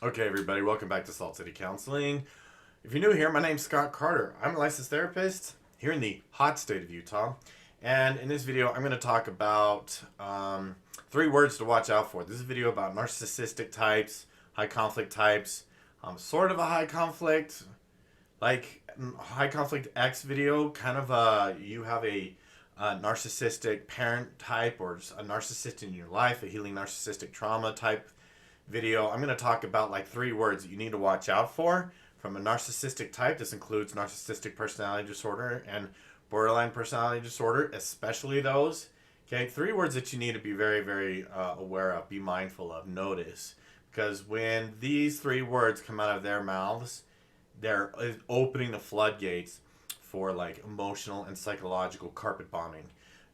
Okay, everybody, welcome back to Salt City Counseling. If you're new here, my name's Scott Carter. I'm a licensed therapist here in the hot state of Utah. And in this video, I'm going to talk about 3 words to watch out for. This is a video about narcissistic types, high conflict types, sort of a high conflict, like high conflict X video, kind of you have a narcissistic parent type or a narcissist in your life, a healing narcissistic trauma type video. I'm going to talk about like 3 words that you need to watch out for from a narcissistic type. This includes narcissistic personality disorder and borderline personality disorder, especially those. Okay, 3 words that you need to be very, very aware of, be mindful of, notice. Because when these 3 words come out of their mouths, they're opening the floodgates for like emotional and psychological carpet bombing.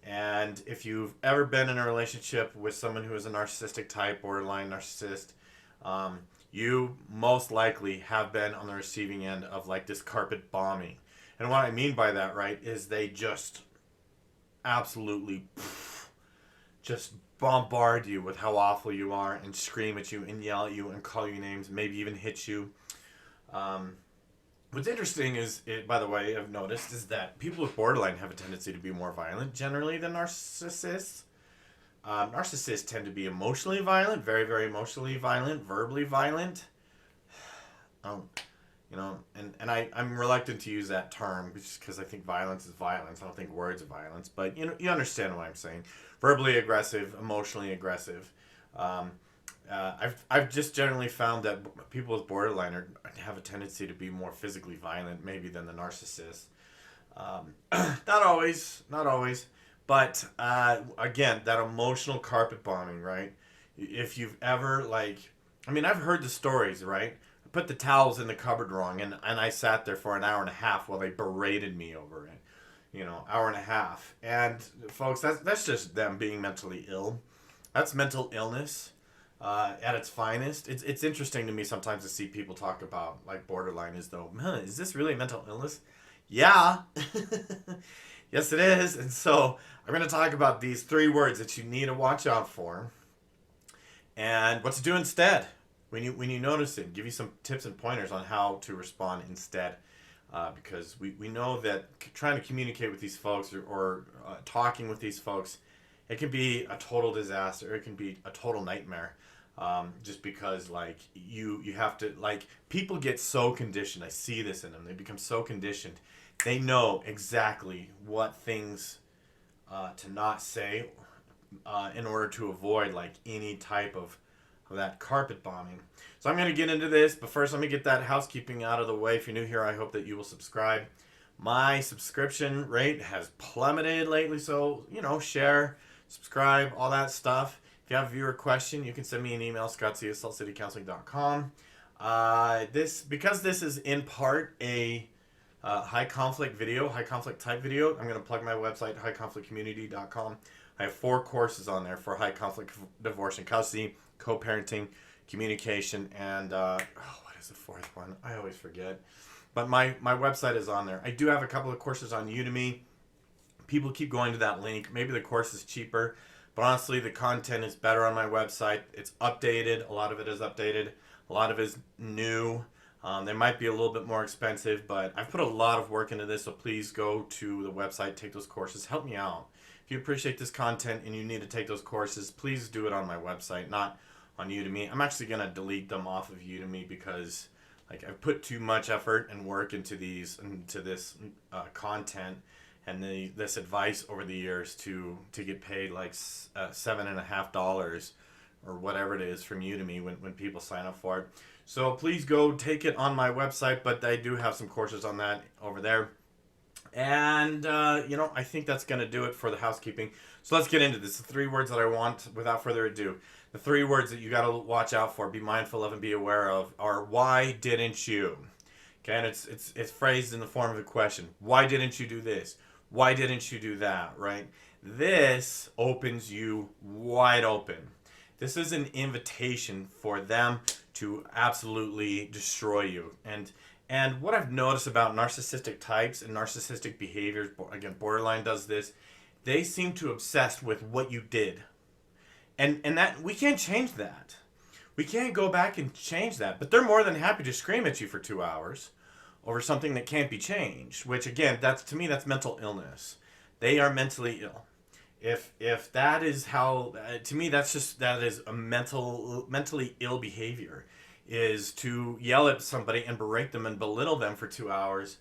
And if you've ever been in a relationship with someone who is a narcissistic type, borderline narcissist, you most likely have been on the receiving end of like this carpet bombing. And what I mean by that, right, is they just absolutely just bombard you with how awful you are and scream at you and yell at you and call you names, maybe even hit you. What's interesting is, by the way, I've noticed is that people with borderline have a tendency to be more violent generally than narcissists. Narcissists tend to be emotionally violent, very, very emotionally violent, verbally violent. I'm reluctant to use that term just because I think violence is violence. I don't think words are violence, but you understand what I'm saying. Verbally aggressive, emotionally aggressive. I've just generally found that people with borderline have a tendency to be more physically violent, maybe than the narcissist. Not always, but again, that emotional carpet bombing, right? If you've ever I've heard the stories, right? I put the towels in the cupboard wrong, and I sat there for an hour and a half while they berated me over it. Hour and a half, and folks, that's just them being mentally ill. That's mental illness. At its finest. It's interesting to me sometimes to see people talk about like borderline as though, man, is this really a mental illness? Yeah. Yes, it is. And so I'm going to talk about these 3 words that you need to watch out for and what to do instead when you notice it. Give you some tips and pointers on how to respond instead. Because we know that trying to communicate with these folks or talking with these folks, it can be a total disaster. It can be a total nightmare. Just because you have to, people get so conditioned. I see this in them. They become so conditioned. They know exactly what things to not say in order to avoid any type of that carpet bombing. So I'm going to get into this, but first let me get that housekeeping out of the way. If you're new here, I hope that you will subscribe. My subscription rate has plummeted lately, so share, subscribe, all that stuff. If you have a viewer question, you can send me an email, scottc@saltcitycounseling.com. Because this is in part a high conflict type video, I'm going to plug my website, highconflictcommunity.com. I have 4 courses on there for high conflict divorce and custody, co-parenting, communication, and what is the 4th one? I always forget. But my website is on there. I do have a couple of courses on Udemy. People keep going to that link. Maybe the course is cheaper. But honestly, the content is better on my website. It's updated. A lot of it is updated. A lot of it is new. They might be a little bit more expensive, but I've put a lot of work into this, so please go to the website, take those courses, help me out. If you appreciate this content and you need to take those courses, please do it on my website, not on Udemy. I'm actually going to delete them off of Udemy because I've put too much effort and work into this content and this advice over the years to get paid $7.50 or whatever it is from Udemy when people sign up for it. So please go take it on my website, but I do have some courses on that over there. And, I think that's going to do it for the housekeeping. So let's get into this. The 3 words that I want, without further ado, the 3 words that you got to watch out for, be mindful of, and be aware of are, why didn't you? Okay, and it's phrased in the form of a question. Why didn't you do this? Why didn't you do that, right? This opens you wide open. This is an invitation for them to absolutely destroy you. And what I've noticed about narcissistic types and narcissistic behaviors, again, borderline does this, they seem to obsess with what you did. And that we can't change that. We can't go back and change that. But they're more than happy to scream at you for 2 hours over something that can't be changed, which again, that's, to me, that's mental illness. They are mentally ill. If that is how, to me, that is a mentally ill behavior, is to yell at somebody and berate them and belittle them for 2 hours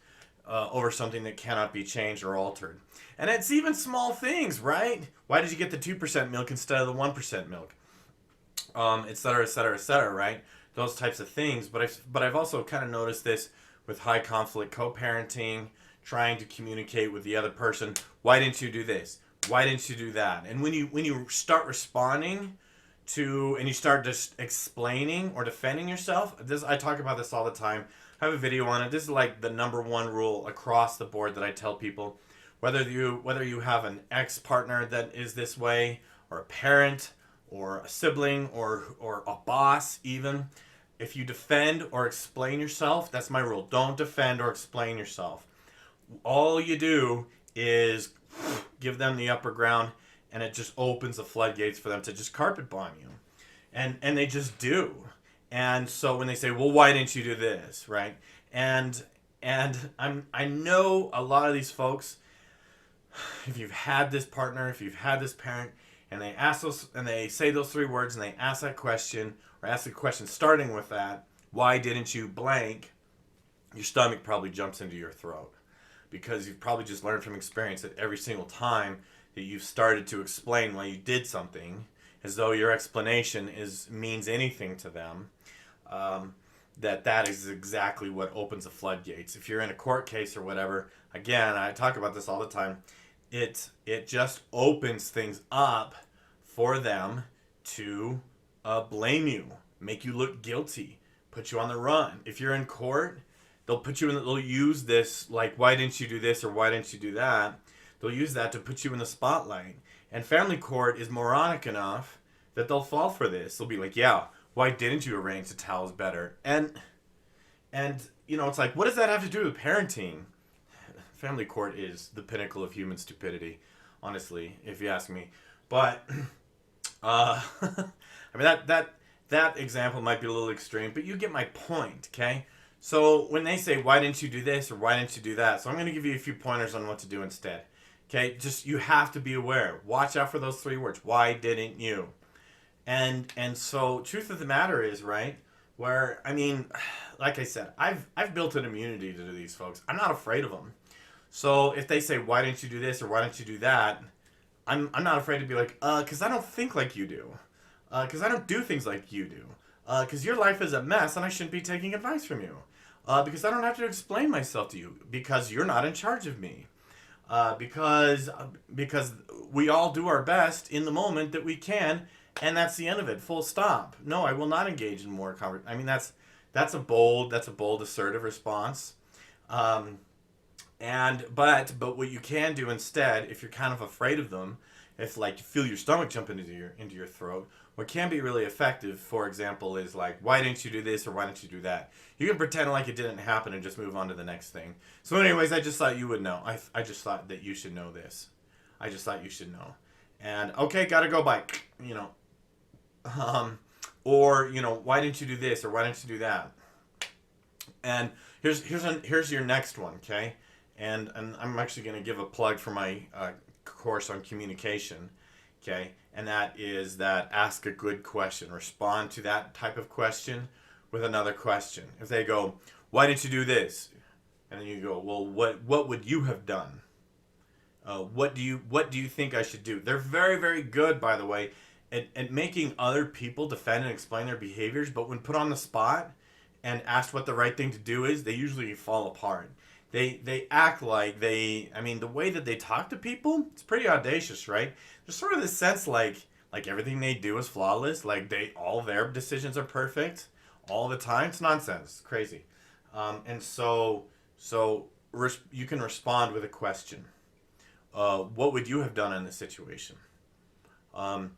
over something that cannot be changed or altered. And it's even small things, right? Why did you get the 2% milk instead of the 1% milk? Et cetera, et cetera, et cetera, right? Those types of things. But I've also kind of noticed this with high conflict co-parenting, trying to communicate with the other person. Why didn't you do this? Why didn't you do that? And when you start responding to, and you start just explaining or defending yourself, I talk about this all the time. I have a video on it. This is like the number one rule across the board that I tell people. Whether you have an ex-partner that is this way, or a parent, or a sibling, or a boss even, if you defend or explain yourself, that's my rule. Don't defend or explain yourself. All you do is give them the upper ground, and it just opens the floodgates for them to just carpet bomb you. And they just do. And so when they say, well, why didn't you do this, right? And I know a lot of these folks, if you've had this partner, if you've had this parent, and they ask those, and they say those 3 words, and they ask that question, or ask the question starting with that, why didn't you blank, your stomach probably jumps into your throat. Because you've probably just learned from experience that every single time that you've started to explain why you did something, as though your explanation means anything to them, that is exactly what opens the floodgates. If you're in a court case or whatever, again, I talk about this all the time, it just opens things up for them to blame you, make you look guilty, put you on the run. If you're in court, they'll use this, like, why didn't you do this or why didn't you do that? They'll use that to put you in the spotlight. And family court is moronic enough that they'll fall for this. They'll be like, yeah, why didn't you arrange the towels better? And it's like, what does that have to do with parenting? Family court is the pinnacle of human stupidity, honestly, if you ask me. But, I mean, that example might be a little extreme, but you get my point, okay? So when they say, why didn't you do this or why didn't you do that? So I'm going to give you a few pointers on what to do instead. Okay, just you have to be aware. Watch out for those 3 words. Why didn't you? And so truth of the matter is, right, where, I mean, like I said, I've built an immunity to these folks. I'm not afraid of them. So if they say, why didn't you do this or why didn't you do that? I'm not afraid to be like, because I don't think like you do. Because I don't do things like you do. Because your life is a mess and I shouldn't be taking advice from you. Because I don't have to explain myself to you. Because you're not in charge of me. Because we all do our best in the moment that we can, and that's the end of it. Full stop. No, I will not engage in more conversation. I mean, that's a bold, assertive response. But what you can do instead, if you're kind of afraid of them, if like you feel your stomach jump into your throat, what can be really effective, for example, is like, why didn't you do this or why didn't you do that? You can pretend like it didn't happen and just move on to the next thing. So anyways, I just thought you would know. I just thought that you should know this. I just thought you should know. And okay, gotta go, bye. Or why didn't you do this or why didn't you do that? And here's your next one, okay? And I'm actually gonna give a plug for my course on communication, okay? And that is that ask a good question. Respond to that type of question with another question. If they go, why didn't you do this? And then you go, well, what would you have done? What do you think I should do? They're very, very good, by the way, at making other people defend and explain their behaviors. But when put on the spot and asked what the right thing to do is, they usually fall apart. They act like the way that they talk to people, it's pretty audacious, right? There's sort of this sense like everything they do is flawless, like all their decisions are perfect all the time. It's nonsense. It's crazy. And so you can respond with a question. What would you have done in this situation? What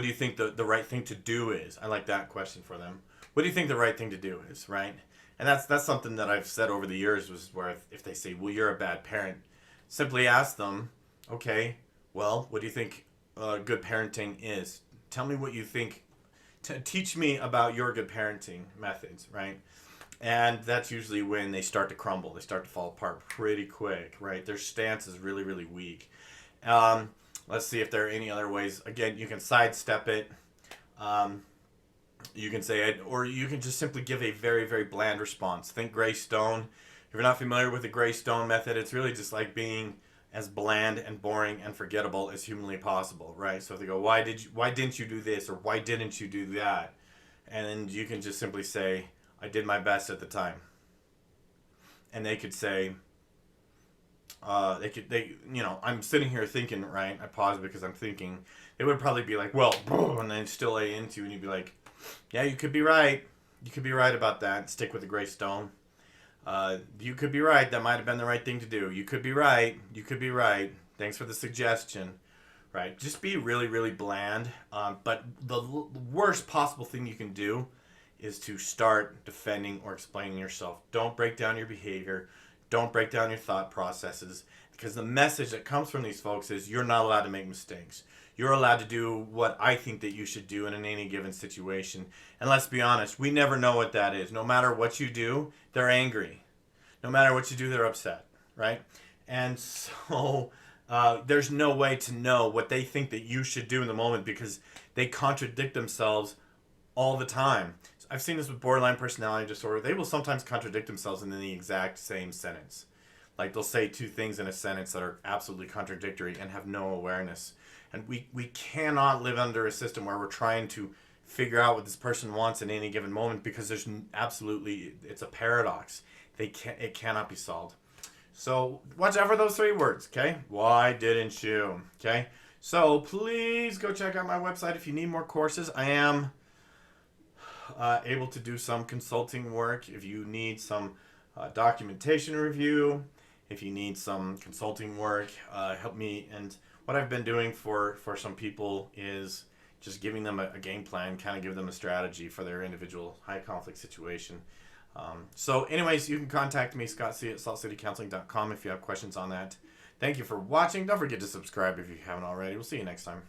do you think the right thing to do is? I like that question for them. What do you think the right thing to do is, right? And that's something that I've said over the years, was where if they say, well, you're a bad parent, simply ask them, okay, well, what do you think good parenting is? Tell me what you think teach me about your good parenting methods, right? And that's usually when they start to crumble. They start to fall apart pretty quick, right? Their stance is really, really weak. Let's see if there are any other ways. Again, you can sidestep it. You can say it, or you can just simply give a very, very bland response. Think gray stone. If you're not familiar with the gray stone method, it's really just like being as bland and boring and forgettable as humanly possible, right? So if they go, why didn't you do this, or why didn't you do that? And then you can just simply say, I did my best at the time. And they could say, I'm sitting here thinking, right? I pause because I'm thinking. They would probably be like, well, and then still lay into, and you'd be like, yeah, you could be right. You could be right about that. Stick with the gray stone. You could be right. That might have been the right thing to do. You could be right. You could be right. Thanks for the suggestion. Right? Just be really, really bland. But the worst possible thing you can do is to start defending or explaining yourself. Don't break down your behavior. Don't break down your thought processes. Because the message that comes from these folks is you're not allowed to make mistakes. You're allowed to do what I think that you should do in any given situation. And let's be honest, we never know what that is. No matter what you do, they're angry. No matter what you do, they're upset, right? And so there's no way to know what they think that you should do in the moment because they contradict themselves all the time. I've seen this with borderline personality disorder. They will sometimes contradict themselves in the exact same sentence. Like they'll say two things in a sentence that are absolutely contradictory and have no awareness. And we cannot live under a system where we're trying to figure out what this person wants in any given moment because there's it's a paradox. It cannot be solved. So watch out for those three words, okay? Why didn't you? Okay? So please go check out my website if you need more courses. I am able to do some consulting work. If you need some documentation review, if you need some consulting work, help me. And what I've been doing for some people is just giving them a game plan, kind of give them a strategy for their individual high conflict situation. So anyways, you can contact me, scottc at saltcitycounseling.com if you have questions on that. Thank you for watching. Don't forget to subscribe if you haven't already. We'll see you next time.